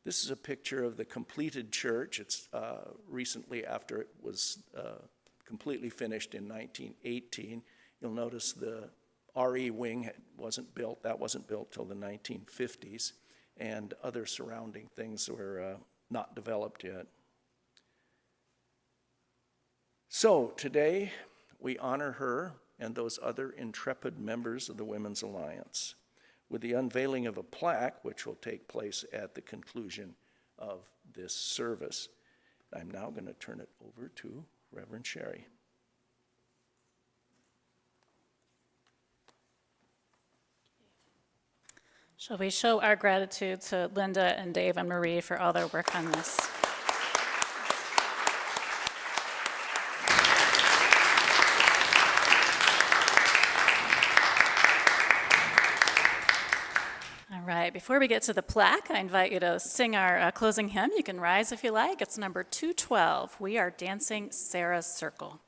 [SPEAKER 5] This is a picture of the completed church. It's recently, after it was completely finished in 1918. You'll notice the RE wing wasn't built. That wasn't built till the 1950s, and other surrounding things were not developed yet. So today, we honor her and those other intrepid members of the Women's Alliance with the unveiling of a plaque, which will take place at the conclusion of this service. I'm now going to turn it over to Reverend Shari.
[SPEAKER 1] Shall we show our gratitude to Linda and Dave and Marie for all their work on this? All right, before we get to the plaque, I invite you to sing our closing hymn. You can rise if you like. It's number 212. We are dancing Sarah's Circle.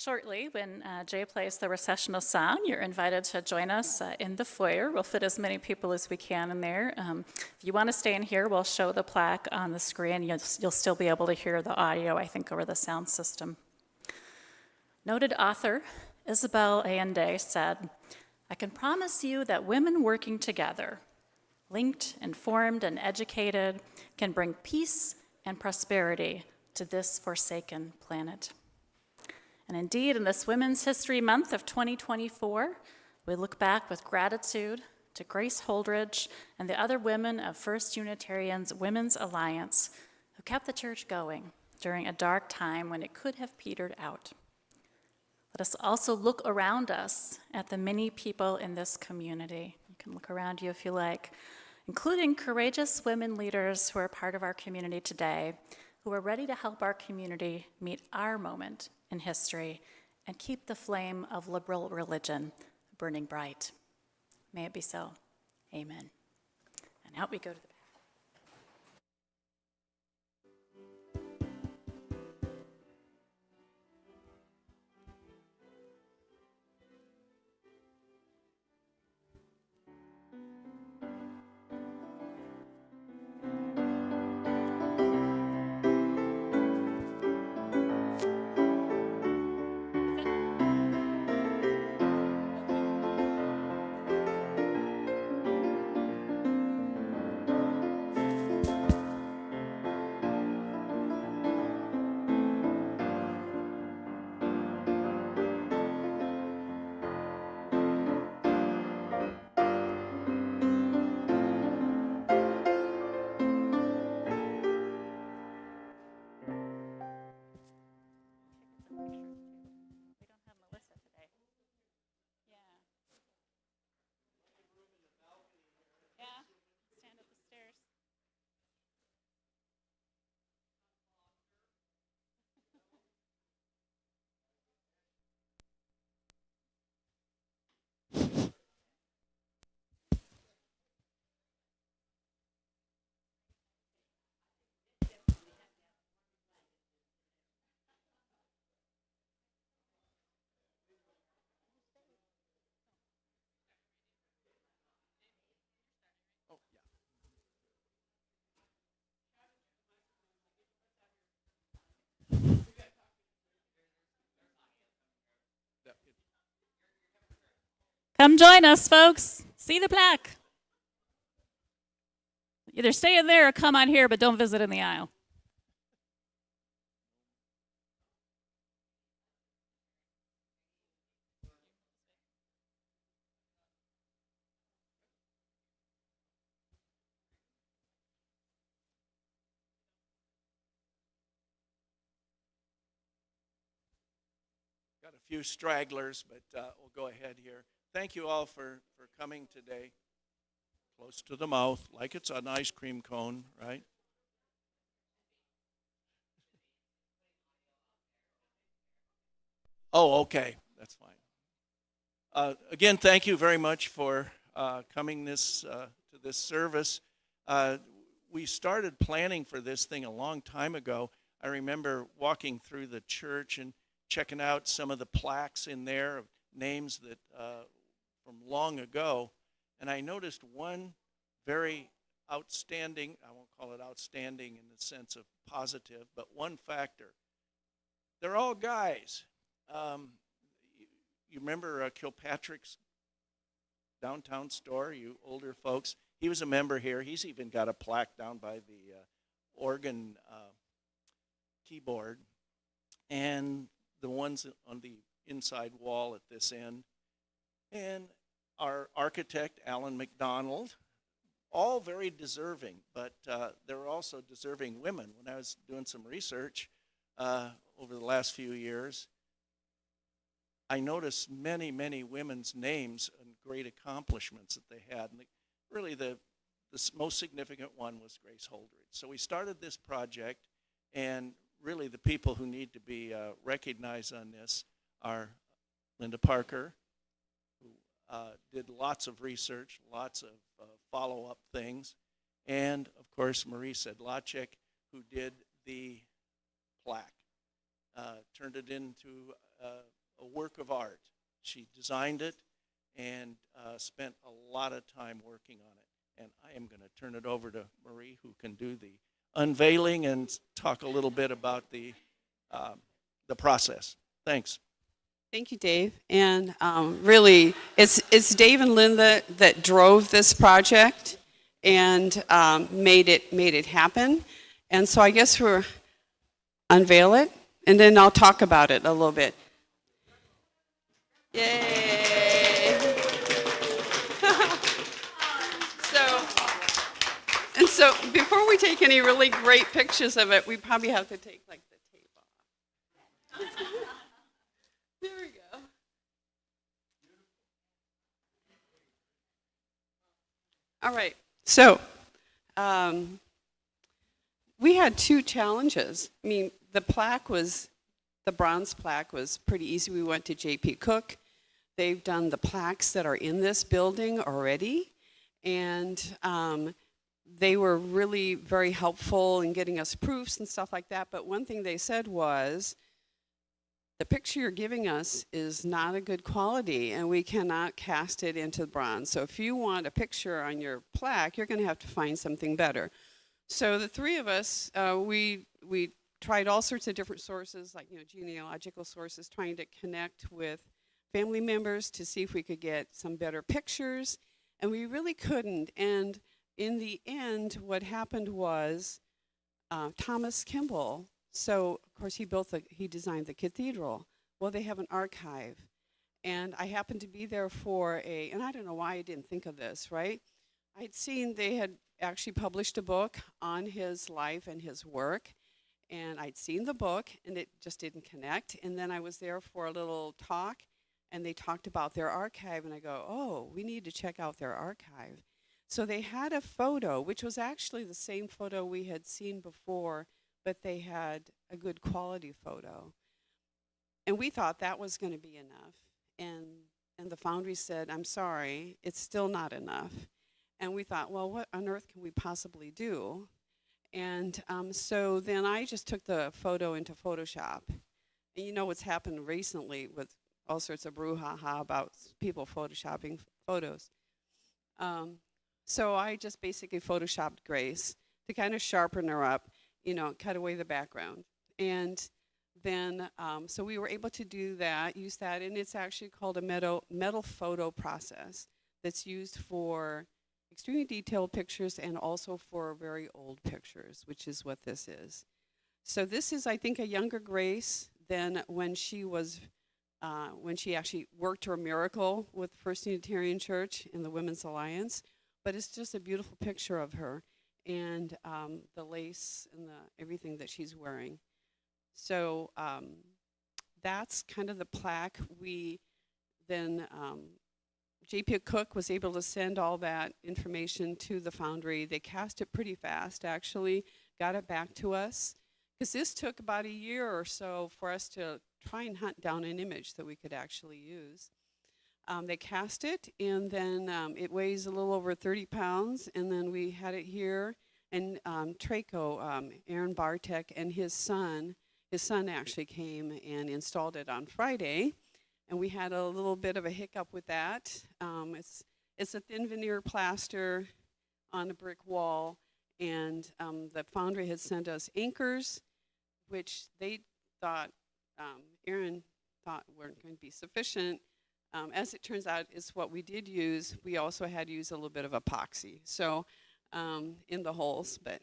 [SPEAKER 1] Shortly, when Jay plays the recessional song, you're invited to join us in the foyer. We'll fit as many people as we can in there. If you want to stay in here, we'll show the plaque on the screen. You'll still be able to hear the audio, I think, over the sound system. Noted author Isabel Allende said, "I can promise you that women working together, linked, informed, and educated, can bring peace and prosperity to this forsaken planet." And indeed, in this Women's History Month of 2024, we look back with gratitude to Grace Holdrege and the other women of First Unitarian's Women's Alliance who kept the church going during a dark time when it could have petered out. Let us also look around us at the many people in this community. You can look around you if you like, including courageous women leaders who are part of our community today, who are ready to help our community meet our moment in history and keep the flame of liberal religion burning bright. May it be so. Amen. And out we go to the back. Come join us, folks. See the plaque. Either stay in there or come on here, but don't visit in the aisle.
[SPEAKER 5] Got a few stragglers, but we'll go ahead here. Thank you all for coming today. Close to the mouth, like it's an ice cream cone, right? Oh, okay, that's fine. Again, thank you very much for coming to this service. We started planning for this thing a long time ago. I remember walking through the church and checking out some of the plaques in there of names that from long ago, and I noticed one very outstanding, I won't call it outstanding in the sense of positive, but one factor. They're all guys. You remember Kilpatrick's downtown store, you older folks? He was a member here. He's even got a plaque down by the organ keyboard. And the ones on the inside wall at this end. And our architect, Alan McDonald, all very deserving, but there were also deserving women. When I was doing some research over the last few years, I noticed many, many women's names and great accomplishments that they had. And really the most significant one was Grace Holdrege. So we started this project, and really the people who need to be recognized on this are Linda Parker, who did lots of research, lots of follow-up things, and of course Marie Sedlacek, who did the plaque, turned it into a work of art. She designed it and spent a lot of time working on it. And I am going to turn it over to Marie, who can do the unveiling and talk a little bit about the process. Thanks.
[SPEAKER 6] Thank you, Dave. And really, it's Dave and Linda that drove this project and made it happen. And so I guess we'll unveil it, and then I'll talk about it a little bit. Yay! So before we take any really great pictures of it, we probably have to take like the tape off. There we go. All right. So we had two challenges. I mean, the bronze plaque was pretty easy. We went to J.P. Cook. They've done the plaques that are in this building already, and they were really very helpful in getting us proofs and stuff like that. But one thing they said was, the picture you're giving us is not a good quality, and we cannot cast it into the bronze. So if you want a picture on your plaque, you're going to have to find something better. So the three of us, we tried all sorts of different sources, like genealogical sources, trying to connect with family members to see if we could get some better pictures, and we really couldn't. And in the end, what happened was Thomas Kimball. So, of course, he designed the cathedral. Well, they have an archive. And I happened to be there and I don't know why I didn't think of this, right? I'd seen they had actually published a book on his life and his work. And I'd seen the book, and it just didn't connect. And then I was there for a little talk, and they talked about their archive. And I go, oh, we need to check out their archive. So they had a photo, which was actually the same photo we had seen before, but they had a good quality photo. And we thought that was going to be enough. And the foundry said, I'm sorry, it's still not enough. And we thought, well, what on earth can we possibly do? And so then I just took the photo into Photoshop. And you know what's happened recently with all sorts of brouhaha about people photoshopping photos. So I just basically photoshopped Grace to kind of sharpen her up, cut away the background. And then, so we were able to use that, and it's actually called a metal photo process that's used for extremely detailed pictures and also for very old pictures, which is what this is. So this is, I think, a younger Grace than when she actually worked her miracle with First Unitarian Church in the Women's Alliance. But it's just a beautiful picture of her and the lace and everything that she's wearing. So that's kind of the plaque. We then, J.P. Cook was able to send all that information to the foundry. They cast it pretty fast, actually, got it back to us. Because this took about a year or so for us to try and hunt down an image that we could actually use. They cast it, and then it weighs a little over 30 pounds, and then we had it here, and Traco, Aaron Bartek, and his son actually came and installed it on Friday, and we had a little bit of a hiccup with that. It's a thin veneer plaster on a brick wall, and the foundry had sent us anchors, which they thought, Aaron thought weren't going to be sufficient. As it turns out, it's what we did use. We also had to use a little bit of epoxy, so in the holes. But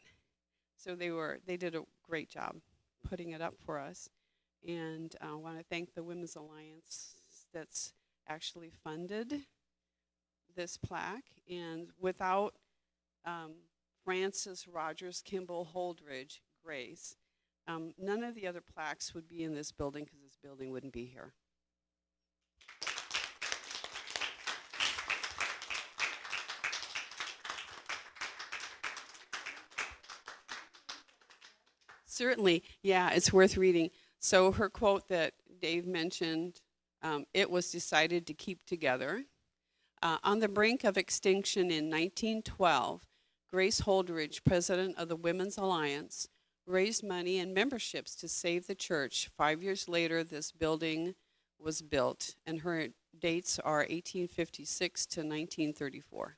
[SPEAKER 6] so they did a great job putting it up for us. And I want to thank the Women's Alliance that's actually funded this plaque. And without Frances Rogers Kimball Holdrege Grace, none of the other plaques would be in this building, because this building wouldn't be here. Certainly, yeah, it's worth reading. So her quote that Dave mentioned, it was decided to keep together. On the brink of extinction in 1912, Grace Holdrege, president of the Women's Alliance, raised money and memberships to save the church. 5 years later, this building was built, and her dates are 1856 to 1934.